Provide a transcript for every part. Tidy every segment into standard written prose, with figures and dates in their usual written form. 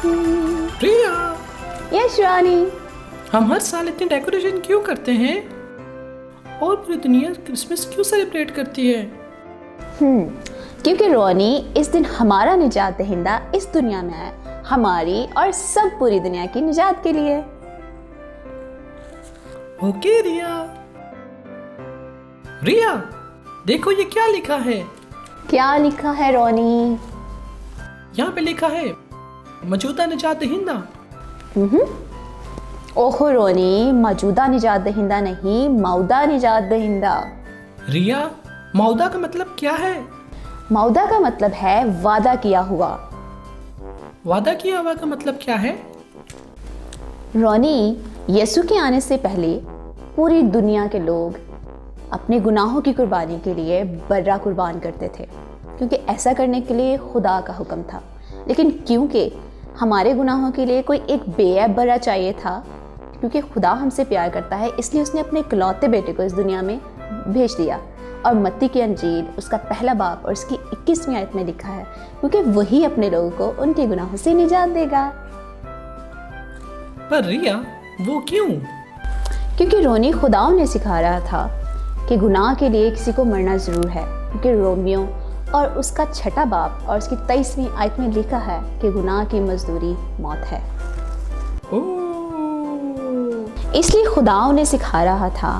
प्रिया, yes रानी। हम हर साल इतनी डेकोरेशन क्यों करते हैं और पूरी दुनिया क्रिसमस क्यों सेलिब्रेट करती है? क्योंकि रोनी, इस दिन हमारा निजात दहिंदा इस दुनिया में आया, हमारी और सब पूरी दुनिया की निजात के लिए। ओके रिया। रिया, देखो ये क्या लिखा है? क्या लिखा है रोनी? यहाँ पे लिखा है मौजूदा निजात दहिंदा। ओहो रोनी, मौजूदा निजात दहिंदा नहीं, मौदा निजात दहिंदा। रिया, मौदा का मतलब क्या है? मौदा का मतलब है वादा किया हुआ। वादा किया हुआ का मतलब क्या है? रोनी, यीशु के आने से पहले पूरी दुनिया के लोग अपने गुनाहों की कुर्बानी के लिए बर्रा कुर्बान करते थे, क्योंकि ऐसा करने के लिए खुदा का हुक्म था। लेकिन क्योंकि हमारे गुनाहों के लिए कोई एक बेऐब बर्रा चाहिए था, क्योंकि खुदा हमसे प्यार करता है, इसलिए उसने अपने इकलौते बेटे को इस दुनिया में भेज दिया। और मत्ती की अंजील उसका पहला बाब और उसकी 21वीं आयत में लिखा है, क्योंकि वही अपने लोगों को उनके गुनाहों से निजात देगा। पर रिया, वो क्यों? क्योंकि रोनी, खुदा उन्हें सिखा रहा था कि गुनाह के लिए किसी को मरना ज़रूर है, क्योंकि रोमियो और उसका छठा बाब और उसकी 23वीं आयत में लिखा है कि गुनाह की मजदूरी मौत है। इसलिए खुदा उन्हें सिखा रहा था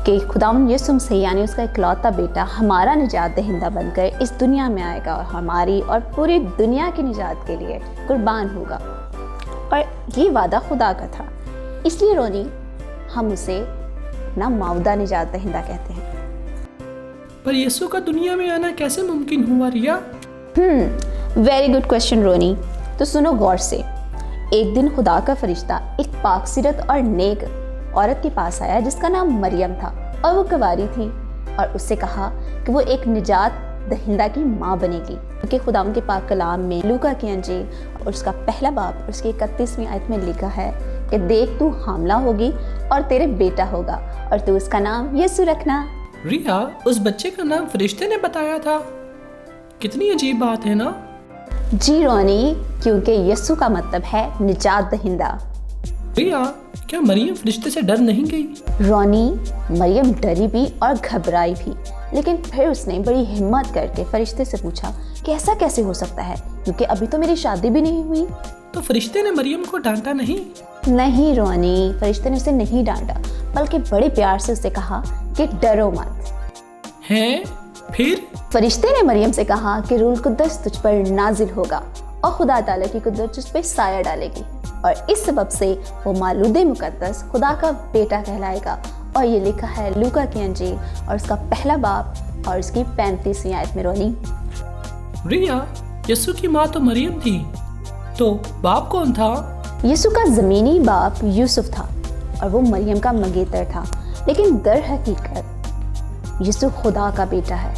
कि खुदावंद यीशु मसीह यानी उसका इकलौता बेटा हमारा निजात दहिंदा बनकर इस दुनिया में आएगा और हमारी और पूरी दुनिया की निजात के लिए कुर्बान होगा। और ये वादा खुदा का था, इसलिए रोनी, हम उसे ना मौदा निजात दहिंदा कहते हैं। पर यीशु का दुनिया में आना कैसे मुमकिन हुआ रिया? वेरी गुड क्वेश्चन रोनी। तो सुनो गौर से। एक दिन खुदा का फरिश्ता एक पाकसीरत और नेक औरत के पास आया जिसका नाम मरियम था और वो कुंवारी थी, और उससे कहा कि वो एक निजात दहिंदा की माँ बनेगी, क्योंकि खुदा के पाक कलाम में लूका की अंजील और उसका पहला बाब और उसकी 31वीं आयत में लिखा है कि देख, तू हामला होगी और तेरे बेटा होगा और तू उसका नाम यीशु रखना। रिया, उस बच्चे का नाम फरिश्ते ने बताया था। कितनी अजीब बात है ना? जी रोनी, क्योंकि यीशु का मतलब है निजात दहिंदा। रिया, क्या मरियम फरिश्ते से डर नहीं गई? रोनी, मरियम डरी भी और घबराई भी, लेकिन फिर उसने बड़ी हिम्मत करके फरिश्ते से पूछा कि ऐसा कैसे हो सकता है, क्योंकि अभी तो मेरी शादी भी नहीं हुई। तो फरिश्ते ने मरियम को डांटा नहीं? नहीं रोनी, फरिश्ते ने उसे नहीं डांटा, बल्कि बड़े प्यार से उसे कहा कि डरो मत। हैं? फिर फरिश्ते ने मरियम से कहा कि रूह कुद्दस तुझ पर नाजिल होगा और खुदा ताला की कुदरत तुझ पे साया डालेगी, और इस सबब से वो मालूदे मुकद्दस खुदा का बेटा कहलाएगा। और ये लिखा है लूका की अंजील और उसका पहला बाब और उसकी 35वीं आयत में। रोनी, रिया, यीशु की माँ तो मरियम थी, तो बाप कौन था? यीशु का ज़मीनी बाप यूसुफ था और वो मरियम का मंगेतर था, लेकिन दर हकीकत यीशु खुदा का बेटा है,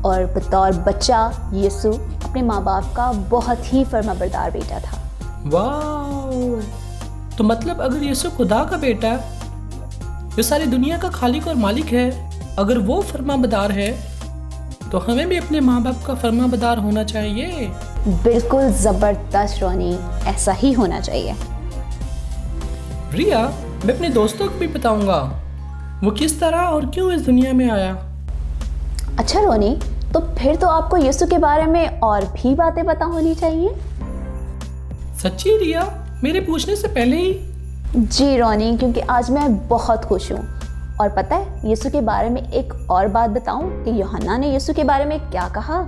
और बतौर बच्चा यीशु अपने माँ बाप का बहुत ही फर्माबरदार बेटा था। वाह! तो मतलब अगर यीशु खुदा का बेटा, जो सारी दुनिया का खालिक और मालिक है, अगर वो फर्माबरदार है, तो हमें भी अपने माँ बाप का फर्माबरदार होना चाहिए। बिल्कुल जबरदस्त रोनी, ऐसा ही होना चाहिए। रिया, मैं अपने दोस्तों को भी बताऊंगा वो किस तरह और क्यों इस दुनिया में आया। अच्छा रोनी, तो फिर तो आपको यीशु के बारे में और भी बातें पता होनी चाहिए। सच्ची रिया, मेरे पूछने से पहले ही? जी रोनी, क्योंकि आज मैं बहुत खुश हूँ। और पता है, यीशु के बारे में एक और बात बताऊं कि यूहन्ना ने यीशु के बारे में क्या कहा।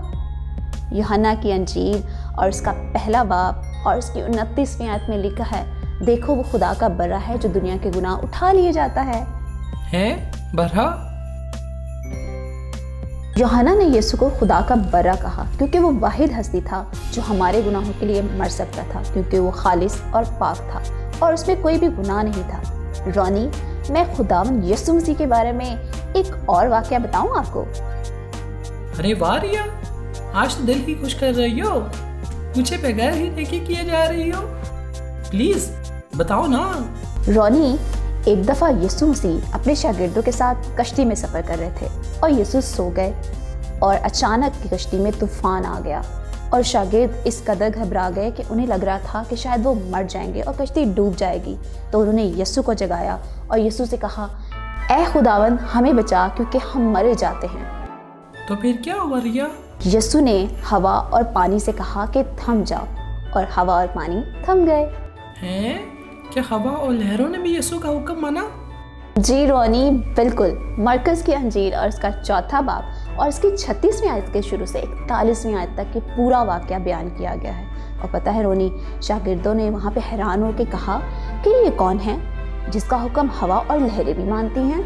यूहन्ना की अंजील और उसका पहला बाब और उसकी 29वीं आयत में लिखा है, देखो वो खुदा का बर्रा है जो दुनिया के गुनाह उठा लिए जाता है। बर्रा? यूहन्ना ने यीशु को खुदा का बर्रा कहा, क्योंकि वो वाहिद हस्ती था जो हमारे गुनाहों के लिए मर सकता था, क्योंकि वो खालिस और पाक था और उसमें कोई भी गुनाह नहीं था। रोनी, मैं खुदावंद यीशु मसीह के बारे में एक और वाकया बताऊं आपको? अरे वाह रिया, आज तो दिल ही खुश कर रही हो, मुझे बगैर ही नेकी किए जा रही हो। प्लीज बताओ ना। रोनी, एक दफ़ा यीशु मसीह अपने शागिर्दों के साथ कश्ती में सफ़र कर रहे थे और यीशु सो गए और अचानक की कश्ती में तूफान आ गया और शागिर्द इस कदर घबरा गए कि उन्हें लग रहा था कि शायद वो मर जाएंगे और कश्ती डूब जाएगी। तो उन्होंने यीशु को जगाया और यीशु से कहा, ऐ खुदावंद हमें बचा, क्योंकि हम मरे जाते हैं। तो फिर क्या हुआ रिया? यीशु ने हवा और पानी से कहा कि थम जाओ, और हवा और पानी थम गए। हैं? क्या हवा और लहरों ने भी यीशु का हुक्म माना? जी रोनी, बिल्कुल। मरकज की अंजील और उसका 4 बाब और उसकी 36वीं आयत के शुरू से 41वीं आयत तक की पूरा वाकया बयान किया गया है। और पता है रोनी, शागिर्दों ने वहाँ पे हैरान होकर कहा कि ये कौन है जिसका हुक्म हवा और लहरें भी मानती हैं।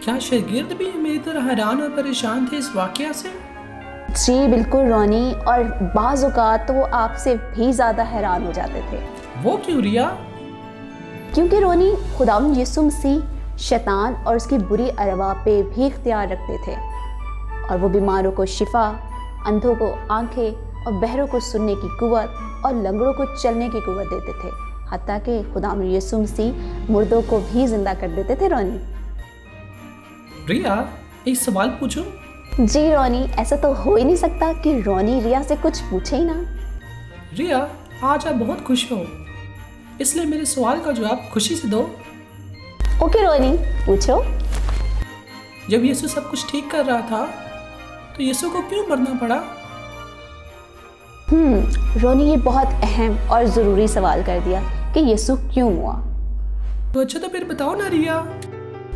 क्या शागिर्द भी मेरी तरह हैरान और परेशान थे इस वाकया से? जी बिल्कुल रोनी, और बाज़ औक़ात तो वो आपसे भी ज़्यादा हैरान हो जाते थे। वो क्यों रिया? क्योंकि रोनी, खुदावंद यीशु मसीह शैतान और उसकी बुरी अरवा पे भी इख्तियार रखते थे, और वो बीमारों को शिफा, अंधों को आंखें और बहरों को सुनने की कुव्वत और लंगड़ों को चलने की कुव्वत देते थे। हत्ता कि खुदावंद यीशु मसीह मुर्दों को भी जिंदा कर देते थे। रोनी, रिया एक सवाल पूछूं? जी रोनी, ऐसा तो हो ही नहीं सकता कि रोनी रिया से कुछ पूछे ही ना। रिया, आज आप बहुत खुश हो, इसलिए मेरे सवाल का जवाब खुशी से दो। ओके रोनी, पूछो। जब यीशु सब कुछ ठीक कर रहा था तो यीशु को क्यों मरना पड़ा? रोनी, ये बहुत अहम और ज़रूरी सवाल कर दिया कि यीशु क्यों हुआ। तो अच्छा, तो फिर बताओ ना रिया।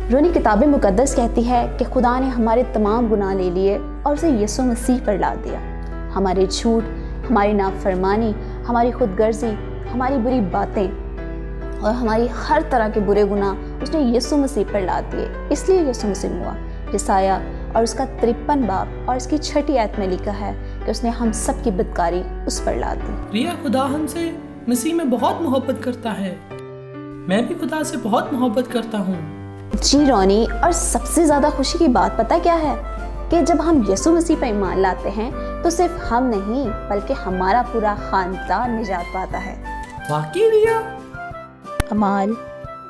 रोनी, किताब मुकद्दस कहती है कि खुदा ने हमारे तमाम गुनाह ले लिए और उसे यीशु मसीह पर लाद दिया। हमारे झूठ, हमारी नाफरमानी, हमारी खुदगर्जी, हमारी बुरी बातें और हमारी हर तरह के बुरे गुनाह उसने यीशु मसीह पर लाद दिए। इसलिए यीशु मसीह हुआ। यसाया और उसका 53 बाब और इसकी 6 आयत में लिखा है कि उसने हम सब की बदकारी उस पर लाद दी। रिया, खुदा हमसे मसीह में बहुत मोहब्बत करता है। मैं भी खुदा से बहुत मोहब्बत करता हूँ। जी रोनी, और सबसे ज़्यादा खुशी की बात पता क्या है कि जब हम यीशु मसीह पर ईमान लाते हैं तो सिर्फ हम नहीं बल्कि हमारा पूरा खानदान निजात पाता है। वाकई रिया? अमाल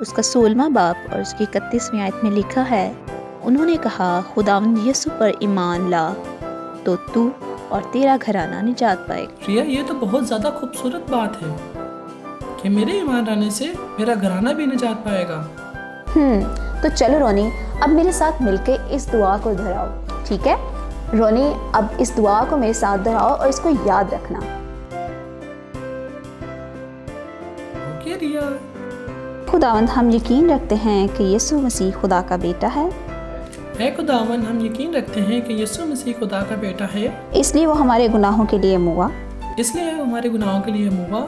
उसका 16वां बाब और उसकी 31वीं आयत में लिखा है, उन्होंने कहा, खुदावंद यीशु पर ईमान ला तो तू और तेरा घराना निजात पाएगा। रिया, ये तो बहुत ज़्यादा खूबसूरत बात है कि मेरे ईमान लाने से मेरा घराना भी निजात पाएगा। तो चलो रोनी, अब मेरे साथ मिलके इस दुआ को दोहराओ, ठीक है? रोनी, अब इस दुआ को मेरे साथ दोहराओ और इसको याद रखना। ओके रिया। खुदावंद, हम यकीन रखते हैं कि यीशु मसीह खुदा का बेटा है। खुदावन, हम यकीन रखते हैं कि यीशु मसीह खुदा का बेटा है, इसलिए वो हमारे गुनाहों के लिए मुआ, इसलिए वो हमारे गुनाहों के लिए मुआ,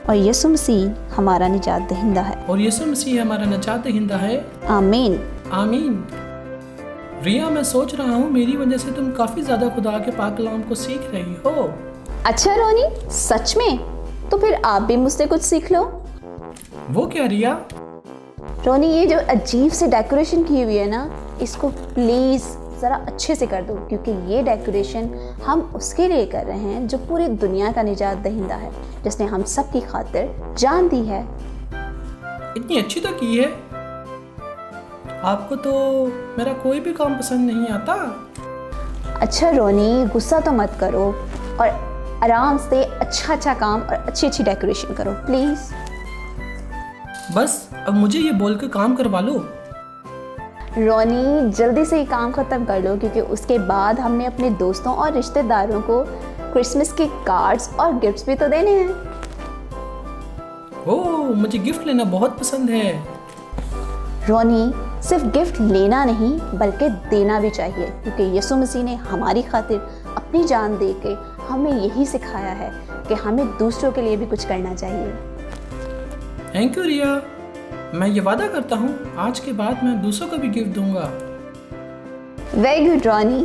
और यीशु मसीह हमारा निजात दहिंदा है। और यीशु मसीह हमारा निजात दहिंदा है। आमीन। आमीन। रिया, मैं सोच रहा हूँ मेरी वजह से तुम काफ़ी ज़्यादा खुदा के पाक कलाम को सीख रही हो। अच्छा रोनी, सच में? तो फिर आप भी मुझसे कुछ सीख लो। वो क्या रिया? रोनी, ये जो अजीब से डेकोरेशन की हुई है ना, इसको प्लीज़ ज़रा अच्छे से कर दो, क्योंकि ये डेकोरेशन हम उसके लिए कर रहे हैं जो पूरी दुनिया का निजात दहिंदा है, जिसने हम सब की खातिर जान दी है। इतनी अच्छी तो की है। आपको तो मेरा कोई भी काम पसंद नहीं आता। अच्छा रोनी, गुस्सा तो मत करो और आराम से अच्छा काम और अच्छी डेकोरेशन करो प्लीज़। बस अब मुझे ये बोल कर काम करवा लो। रोनी, जल्दी से ये काम ख़त्म कर लो, क्योंकि उसके बाद हमने अपने दोस्तों और रिश्तेदारों को क्रिसमस के कार्ड्स और गिफ्ट्स भी तो देने हैं। ओह, मुझे गिफ्ट लेना बहुत पसंद है। रोनी, सिर्फ गिफ्ट लेना नहीं बल्कि देना भी चाहिए, क्योंकि यीशु मसीह ने हमारी खातिर अपनी जान दे के हमें यही सिखाया है कि हमें दूसरों के लिए भी कुछ करना चाहिए। थैंक यू रिया। मैं ये वादा करता हूँ आज के बाद मैं दूसरों को भी गिफ्ट दूंगा। वेरी गुड रोनी।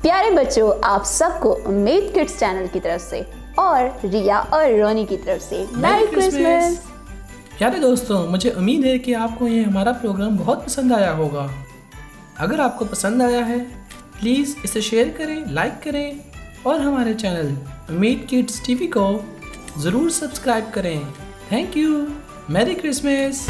प्यारे बच्चों, आप सबको उम्मीद किड्स चैनल की तरफ से और रिया और रोनी की तरफ से मैरी क्रिसमस। प्यारे दोस्तों, मुझे उम्मीद है कि आपको ये हमारा प्रोग्राम बहुत पसंद आया होगा। अगर आपको पसंद आया है प्लीज़ इसे शेयर करें, लाइक करें और हमारे चैनल उम्मीद किड्स टीवी को ज़रूर सब्सक्राइब करें। Thank you. Merry Christmas.